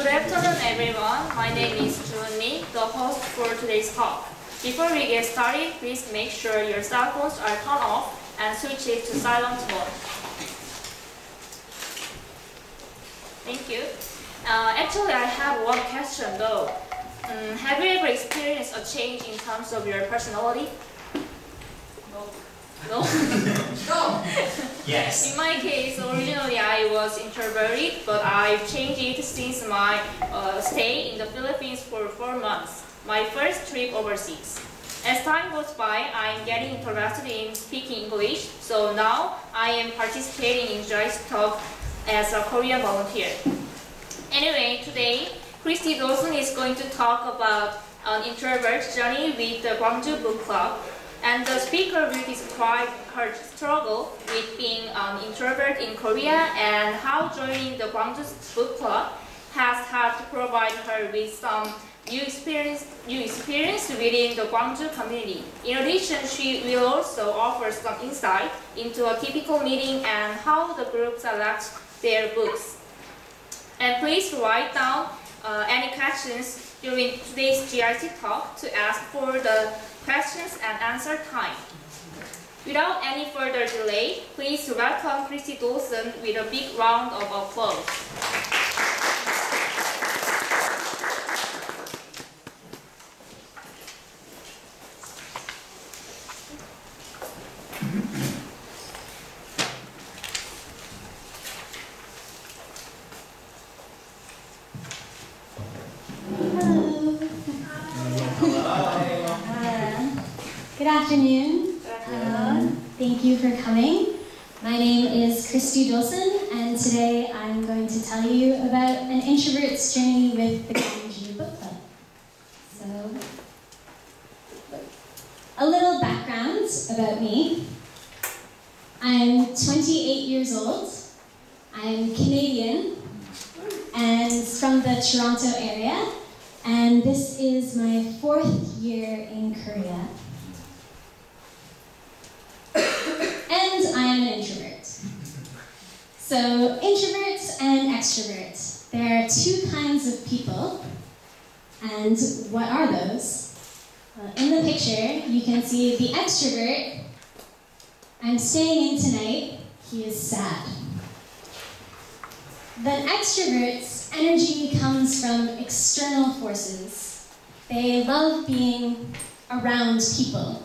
Good afternoon, everyone. My name is Junni, the host for today's talk. Before we get started, please make sure your cell phones are turned off and switch it to silent mode. Thank you. Actually, I have one question though. Have you ever experienced a change in terms of your personality? No. No? No! Yes. In my case, originally I was introverted, but I've changed it since my stay in the Philippines for 4 months, my first trip overseas. As time goes by, I'm getting interested in speaking English, so now I am participating in GIC as a Korean volunteer. Anyway, today, Kristy Dolson is going to talk about an introvert journey with the Gwangju Book Club, and the speaker will describe her struggle with being an introvert in Korea and how joining the Gwangju Book Club has helped to provide her with some new experience within the Gwangju community. In addition, she will also offer some insight into a typical meeting and how the group selects their books. And please write down any questions during today's GIC talk to ask for the questions and answer time. Without any further delay, please welcome Kristy Dolson with a big round of applause. Good afternoon. Thank you for coming. My name is Kristy Dolson, and today I'm going to tell you about an introvert's journey with the Gwangju Book Club. So, a little background about me. I'm 28 years old. I'm Canadian and from the Toronto area, and this is my 4th year in Korea. And I am an introvert. So introvert and extrovert. There are 2 kinds of people. And what are those? In the picture, you can see the extrovert. I'm staying in tonight. He is sad. The extrovert's energy comes from external forces. They love being around people.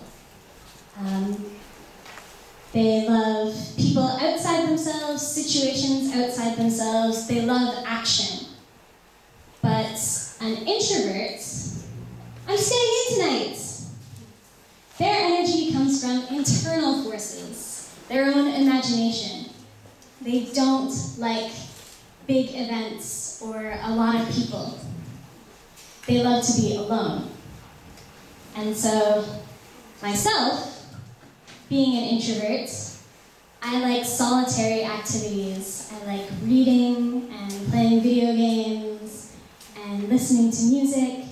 They love people outside themselves, situations outside themselves. They love action. But an introvert, I'm staying in tonight. Their energy comes from internal forces, their own imagination. They don't like big events or a lot of people. They love to be alone. And so, myself, being an introvert, I like solitary activities. I like reading and playing video games and listening to music,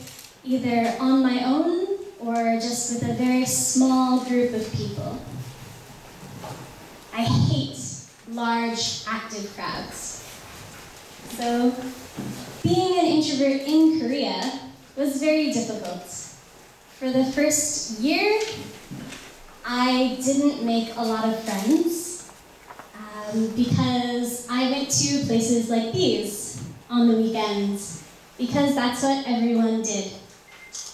either on my own or just with a very small group of people. I hate large, active crowds. So, being an introvert in Korea was very difficult. For the first year, I didn't make a lot of friends because I went to places like these on the weekends because that's what everyone did.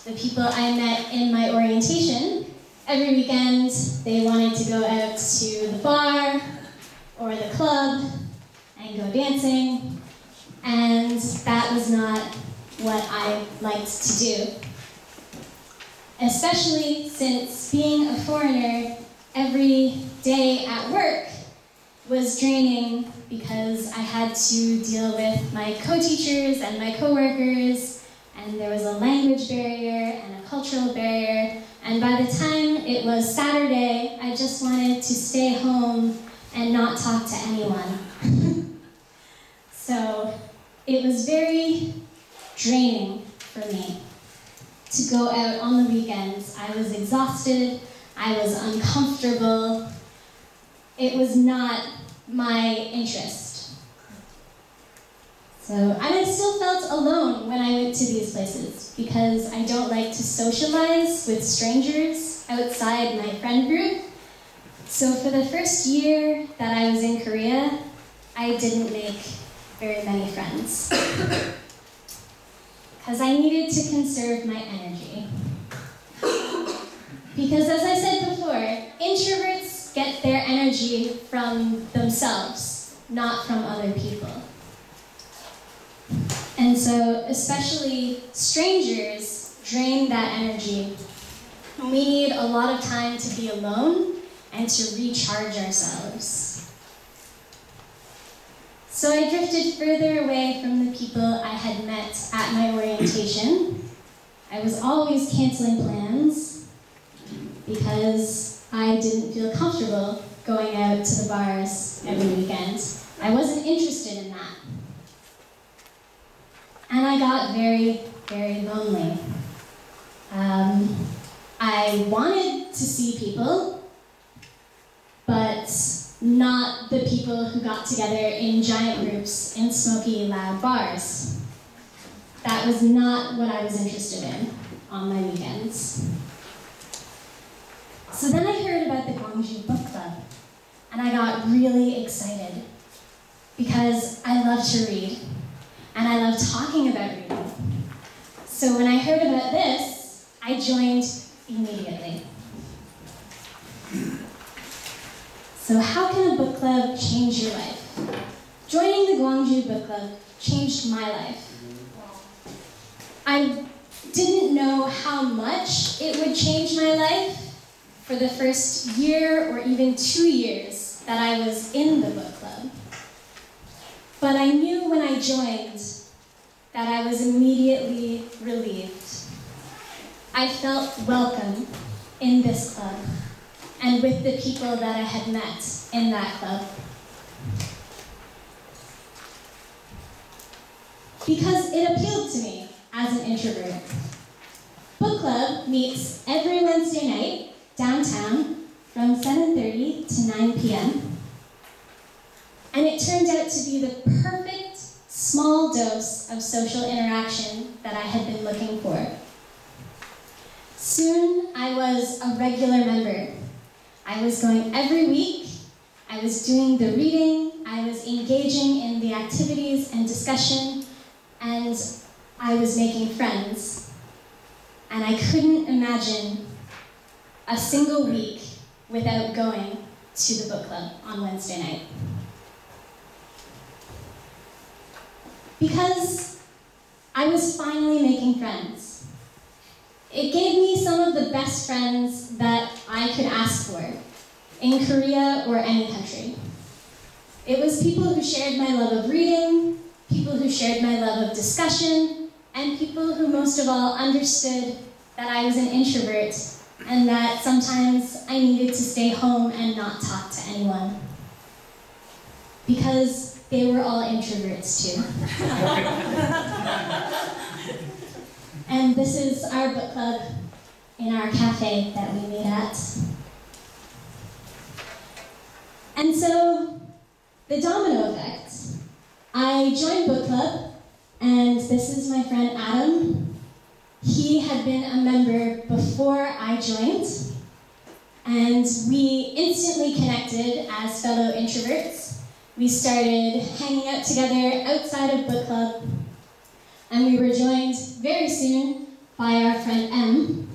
The people I met in my orientation, every weekend they wanted to go out to the bar or the club and go dancing, and that was not what I liked to do. Especially since being a foreigner every day at work was draining because I had to deal with my co-teachers and my co-workers, and there was a language barrier and a cultural barrier, and by the time it was Saturday, I just wanted to stay home and not talk to anyone. So it was very draining for me to go out on the weekends. I was exhausted, I was uncomfortable. It was not my interest. And I still felt alone when I went to these places because I don't like to socialize with strangers outside my friend group. So for the first year that I was in Korea, I didn't make very many friends because I needed to conserve my energy. Because as I said before, introverts get their energy from themselves, not from other people. And so, especially strangers drain that energy. We need a lot of time to be alone and to recharge ourselves. So I drifted further away from the people I had met at my orientation. I was always canceling plans because I didn't feel comfortable going out to the bars every weekend. I wasn't interested in that. And I got very, very lonely. I wanted to see people, but not the people who got together in giant groups in smoky, loud bars. That was not what I was interested in on my weekends. So then I heard about the Gwangju Book Club, and I got really excited because I love to read, and I love talking about reading. So when I heard about this, I joined immediately. So how can a book club change your life? Joining the Gwangju Book Club changed my life. I didn't know how much it would change my life for the first year or even 2 years that I was in the book club. But I knew when I joined that I was immediately relieved. I felt welcome in this club and with the people that I had met in that club. Because it appealed to me as an introvert. Book club meets every Wednesday night downtown from 7:30 to 9 p.m. And it turned out to be the perfect small dose of social interaction that I had been looking for. Soon, I was a regular member. I was going every week, I was doing the reading, I was engaging in the activities and discussion, and I was making friends. And I couldn't imagine a single week without going to the book club on Wednesday night. Because I was finally making friends. It gave me some of the best friends that I could ask for in Korea or any country. It was people who shared my love of reading, people who shared my love of discussion, and people who most of all understood that I was an introvert and that sometimes I needed to stay home and not talk to anyone. Because they were all introverts too. And this is our book club in our cafe that we meet at. And so, the domino effect. I joined book club, and this is my friend Adam. He had been a member before I joined, and we instantly connected as fellow introverts. We started hanging out together outside of book club, and we were joined very soon by our friend M.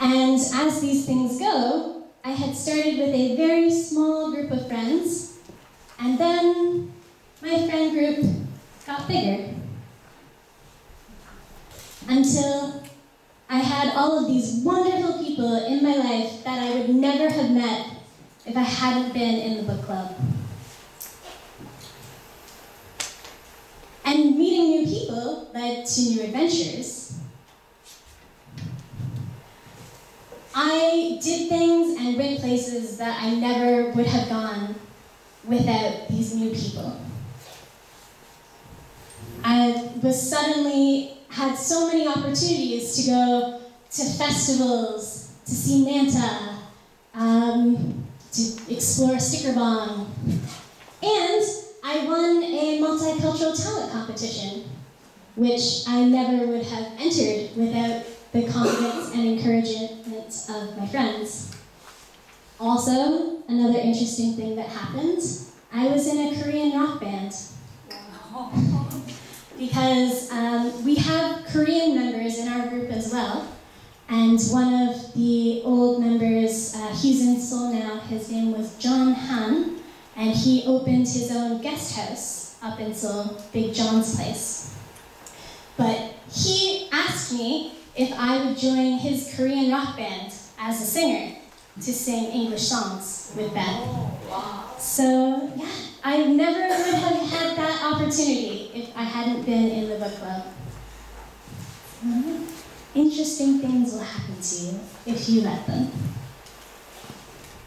And as these things go, I had started with a very small group of friends, and then my friend group got bigger. Until I had all of these wonderful people in my life that I would never have met if I hadn't been in the book club. And meeting new people led to new adventures. I did things and went places that I never would have gone without these new people. I was suddenly had so many opportunities to go to festivals, to see Manta, to explore sticker bomb. And I won a a multicultural talent competition, which I never would have entered without the confidence and encouragement of my friends. Also, another interesting thing that happened, I was in a Korean rock band. Because we have Korean members in our group as well. And one of the old members, he's in Seoul now, his name was John Han, and he opened his own guest house up in Seoul, Big John's place. But he asked me if I would join his Korean rock band as a singer to sing English songs with them. So yeah, I never would have had that opportunity if I hadn't been in the book club. Interesting things will happen to you if you let them.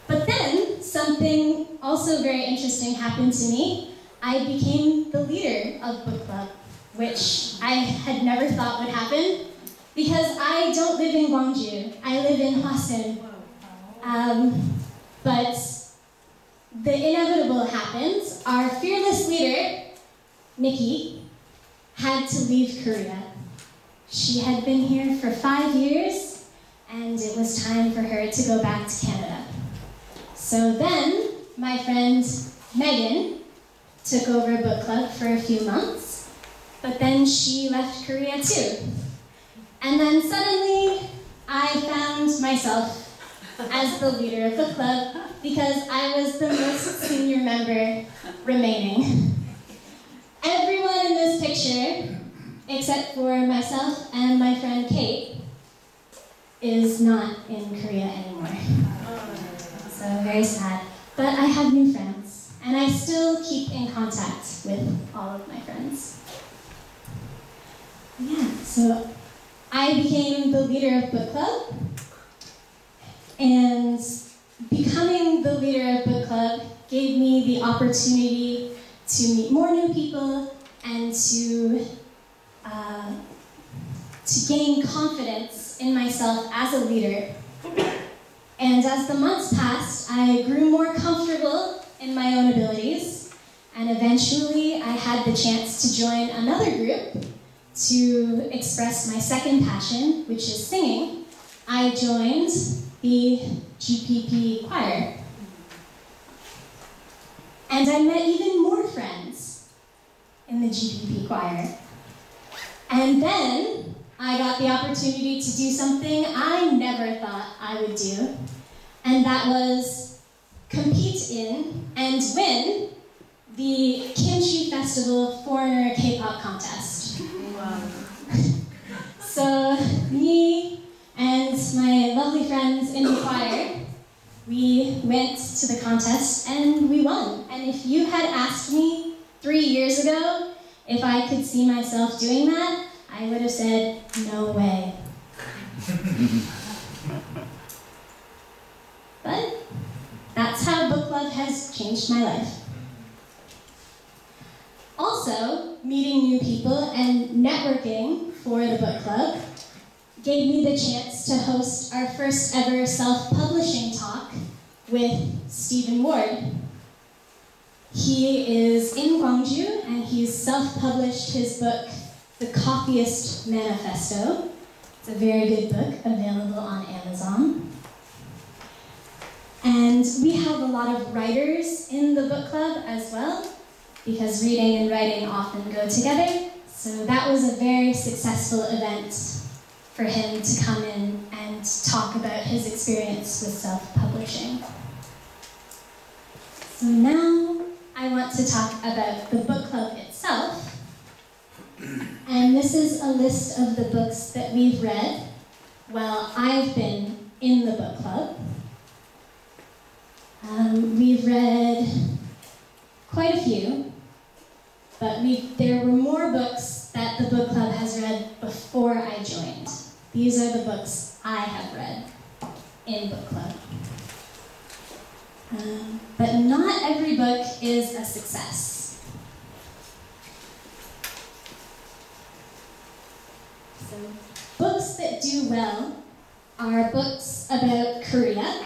But then, something also very interesting happened to me. I became the leader of book club, which I had never thought would happen, because I don't live in Gwangju. I live in Hwasun. But the inevitable happens. Our fearless leader, Nikki, had to leave Korea. She had been here for 5 years, and it was time for her to go back to Canada. So then, my friend Megan took over book club for a few months, but then she left Korea too. And then suddenly, I found myself as the leader of book club because I was the most senior member remaining. Everyone in this picture, except for myself and my friend Kate, is not in Korea anymore. So very sad. But I have new friends, and I still keep in contact with all of my friends. Yeah, so I became the leader of book club, and becoming the leader of book club gave me the opportunity to meet more new people and to gain confidence in myself as a leader. And as the months passed, I grew more comfortable in my own abilities, and eventually I had the chance to join another group to express my second passion, which is singing. I joined the GPP Fire. And I met even more friends in the GPP choir. And then I got the opportunity to do something I never thought I would do, and that was compete in and win the Kimchi Festival Foreigner K-pop contest. Wow. So me and my lovely friends in the choir, we went to the contest and we won. And if you had asked me 3 years ago if I could see myself doing that, I would have said, no way. But that's how book club has changed my life. Also, meeting new people and networking for the book club gave me the chance to host our first ever self-publishing talk with Stephen Ward. He is in Gwangju, and he's self-published his book, The Copyist Manifesto. It's a very good book, available on Amazon. And we have a lot of writers in the book club as well, because reading and writing often go together. So that was a very successful event for him to come in and talk about his experience with self-publishing. So now I want to talk about the book club itself. And this is a list of the books that we've read while I've been in the book club. We've read quite a few, but there were more books that the book club has read before I joined. These are the books I have read in book club. But not every book is a success. So, books that do well are books about Korea,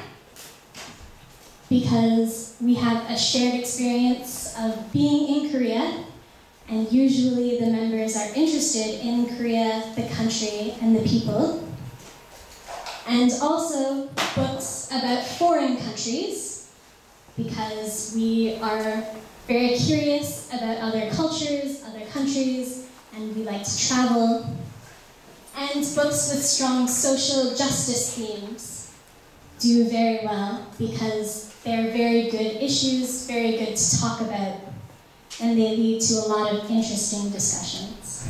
because we have a shared experience of being in Korea and usually the members are interested in Korea, the country, and the people. And also books about foreign countries, because we are very curious about other cultures, other countries, and we like to travel. And books with strong social justice themes do very well because they're very good issues, very good to talk about, and they lead to a lot of interesting discussions.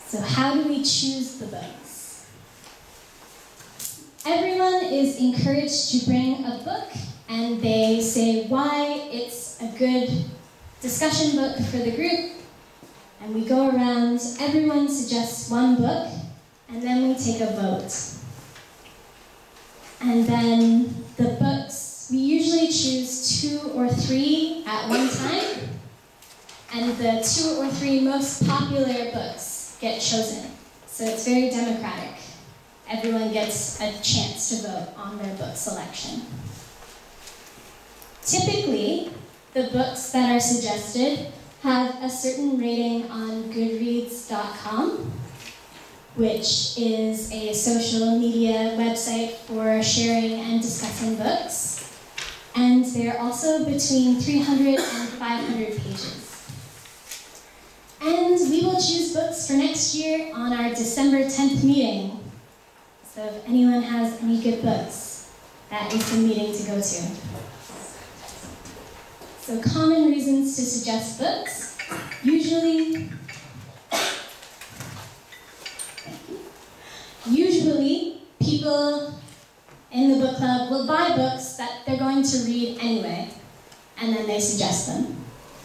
So how do we choose the books? Everyone is encouraged to bring a book, and they say why it's a good discussion book for the group. And we go around, everyone suggests one book, and then we take a vote. And then the books, we usually choose 2 or 3 at one time, and the 2 or 3 most popular books get chosen. So it's very democratic. Everyone gets a chance to vote on their book selection. Typically, the books that are suggested have a certain rating on GoodReadscom, which is a social media website for sharing and discussing books. And they're also between 300 and 500 pages. And we will choose books for next year on our December 10th meeting. So if anyone has any good books, that is the meeting to go to. So common reasons to suggest books. Usually people in the book club will buy books that they're going to read anyway, and then they suggest them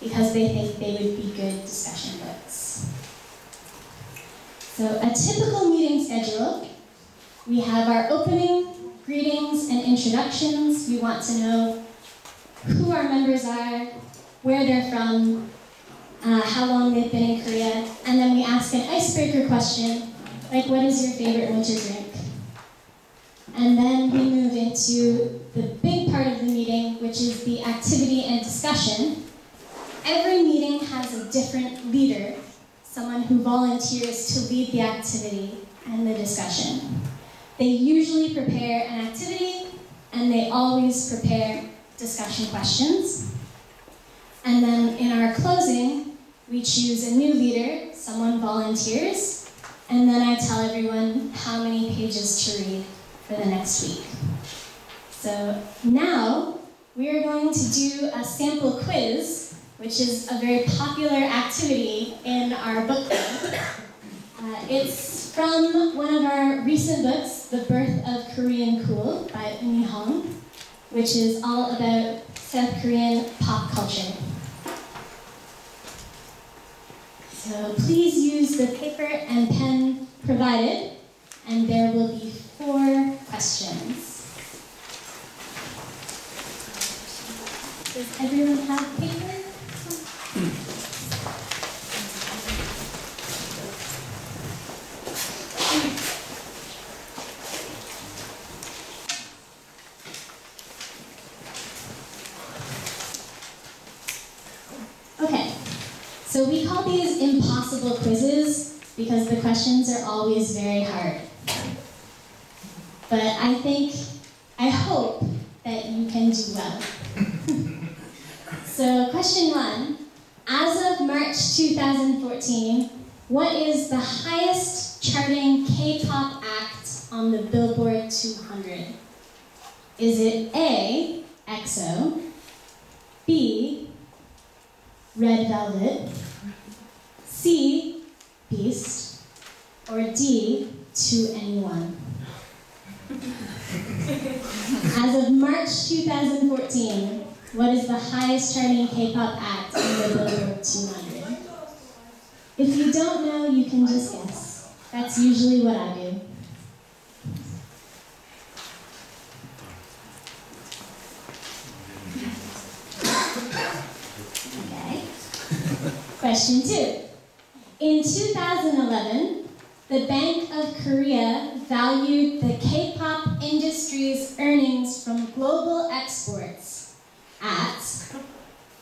because they think they would be good discussion books. So a typical meeting schedule, we have our opening, greetings, and introductions. We want to know who our members are, where they're from, how long they've been in Korea, and then we ask an icebreaker question, like what is your favorite winter drink? And then we move into the big part of the meeting, which is the activity and discussion. Every meeting has a different leader, someone who volunteers to lead the activity and the discussion. They usually prepare an activity, and they always prepare discussion questions. And then in our closing, we choose a new leader, someone volunteers, and then I tell everyone how many pages to read for the next week. So now we are going to do a sample quiz, which is a very popular activity in our book club. It's from one of our recent books, The Birth of Korean Cool by Uni Hong, which is all about South Korean pop culture. So please use the paper and pen provided, and there will be 4 questions. Does everyone have paper? Okay, so we call these impossible quizzes because the questions are always very hard. But I hope that you can do well. So question 1, as of March 2014, what is the highest charting K-pop act on the Billboard 200? Is it A, EXO, B, Red Velvet, C, Beast, or D, 2NE1? As of March 2014, what is the highest charting K-pop act in the Billboard 200? If you don't know, you can just guess. That's usually what I do. Okay. Question 2. In 2011, the Bank of Korea valued the K-pop industry's earnings from global exports at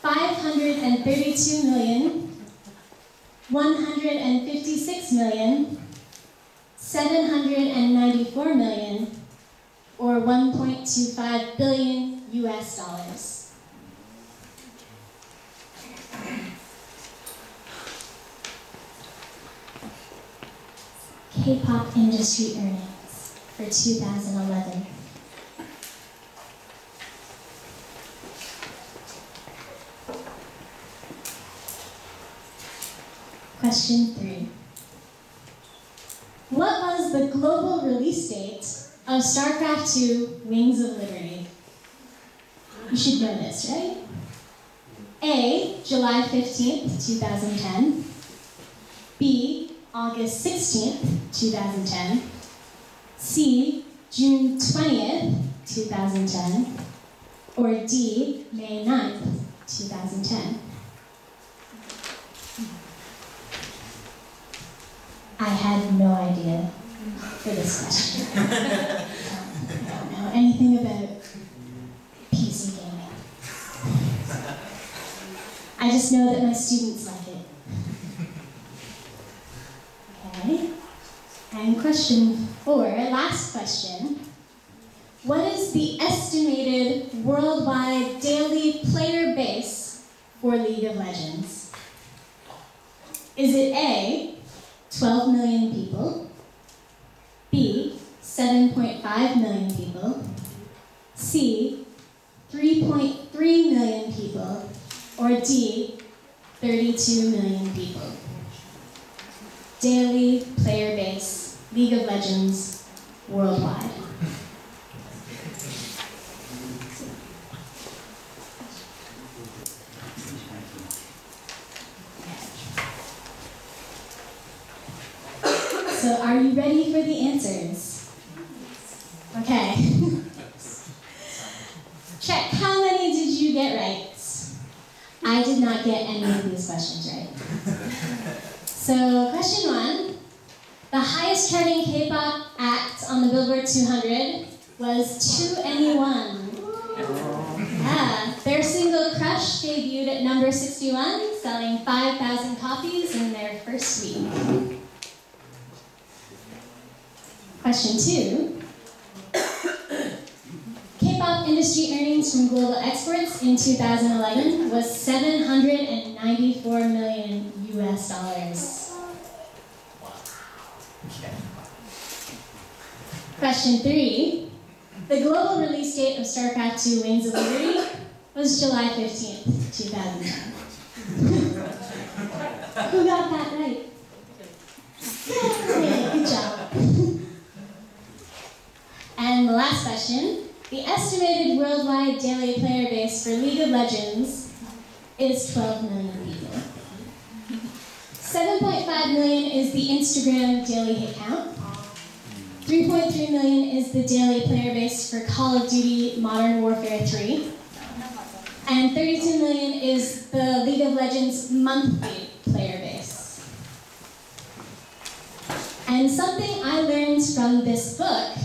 $500 $132,156,794,000,000, or 1.25 billion US dollars. K-pop industry earnings for 2011. Question 3. What was the global release date of StarCraft II: Wings of Liberty? You should know this, right? A, July 15th, 2010. B, August 16th, 2010. C, June 20th, 2010. Or D, May 9th, 2010. I had no idea for this question. I don't know anything about PC gaming. I just know that my students like it. Okay. And question 4, last question. What is the estimated worldwide daily player base for League of Legends? Is it A, 12 million people, B, 7.5 million people, C, 3.3 million people, or D, 32 million people? Daily player base, League of Legends, worldwide. So are you ready for the answers? Okay. Check, how many did you get right? I did not get any of these questions right. So question 1, the highest charting K-pop act on the Billboard 200 was 2NE1. Yeah, their single Crush debuted at number 61, selling 5,000 copies in their first week. Question 2. K-pop industry earnings from global exports in 2011 was 794 million US dollars. Question 3. The global release date of StarCraft II: Wings of Liberty was July 15th, 2010. Who got that right? Yay, good job. And the last question, the estimated worldwide daily player base for League of Legends is 12 million people. 7.5 million is the Instagram daily hit count. 3.3 million is the daily player base for Call of Duty Modern Warfare 3. And 32 million is the League of Legends monthly player base. And something I learned from this book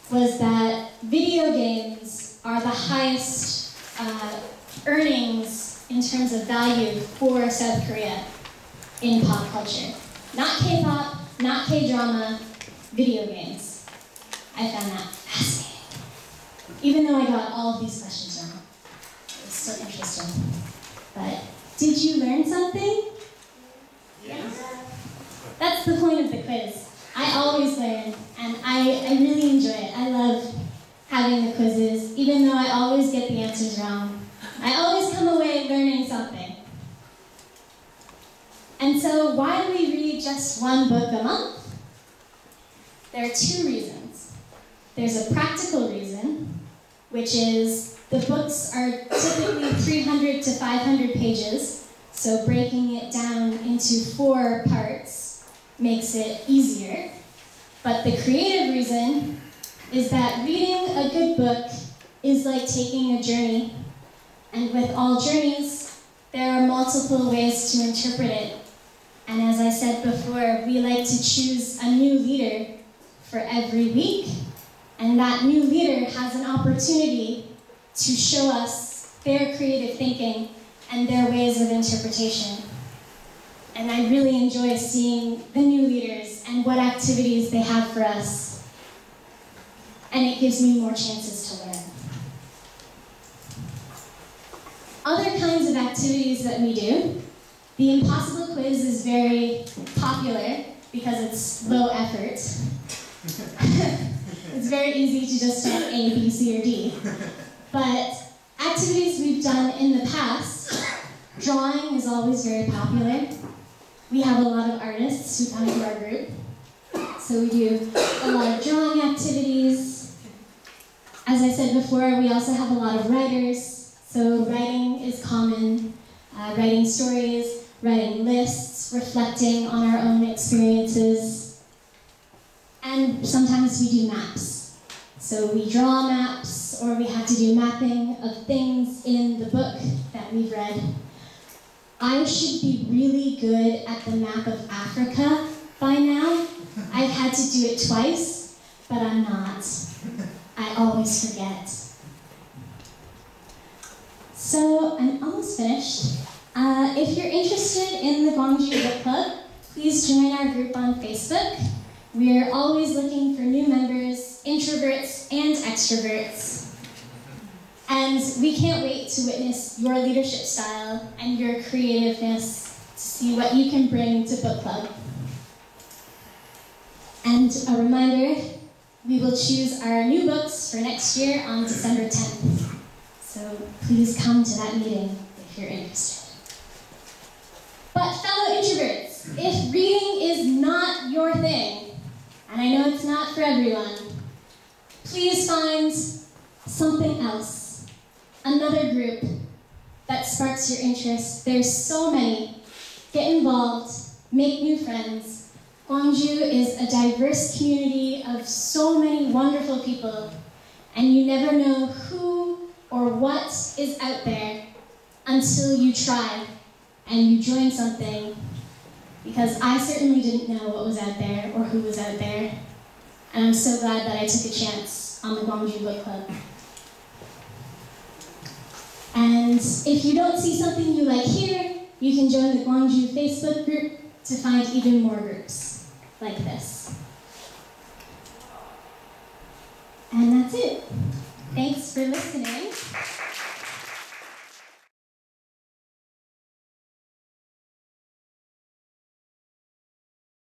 was that video games are the highest earnings in terms of value for South Korea in pop culture. Not K-pop, not K-drama, video games. I found that fascinating. Even though I got all of these questions wrong. It was still interesting. But did you learn something? Yes. That's the point of the quiz. I always learn, and I really enjoy it. I love having the quizzes, even though I always get the answers wrong. I always come away learning something. And so why do we read just one book a month? There are 2 reasons. There's a practical reason, which is the books are typically 300 to 500 pages, so breaking it down into 4 parts makes it easier. But the creative reason is that reading a good book is like taking a journey. And with all journeys, there are multiple ways to interpret it. And as I said before, we like to choose a new leader for every week. And that new leader has an opportunity to show us their creative thinking and their ways of interpretation. And I really enjoy seeing the new leaders and what activities they have for us. And it gives me more chances to learn. Other kinds of activities that we do, the Impossible Quiz is very popular because it's low effort. It's very easy to just type A, B, C, or D. But activities we've done in the past, drawing is always very popular. We have a lot of artists who come to our group. So we do a lot of drawing activities. As I said before, we also have a lot of writers. So writing is common, writing stories, writing lists, reflecting on our own experiences. And sometimes we do maps. So we draw maps, or we have to do mapping of things in the book that we've read. I should be really good at the map of Africa by now. I've had to do it twice, but I'm not. I always forget. So I'm almost finished. If you're interested in the Gwangju Book Club, please join our group on Facebook. We're always looking for new members, introverts and extroverts. And we can't wait to witness your leadership style and your creativeness to see what you can bring to book club. And a reminder, we will choose our new books for next year on December 10th. So please come to that meeting if you're interested. But fellow introverts, if reading is not your thing, and I know it's not for everyone, please find something else, another group that sparks your interest. There's so many. Get involved, make new friends. Gwangju is a diverse community of so many wonderful people, and you never know who or what is out there until you try and you join something, because I certainly didn't know what was out there or who was out there, and I'm so glad that I took a chance on the Gwangju Book Club. And if you don't see something you like here, you can join the Gwangju Facebook group to find even more groups like this. And that's it. Thanks for listening.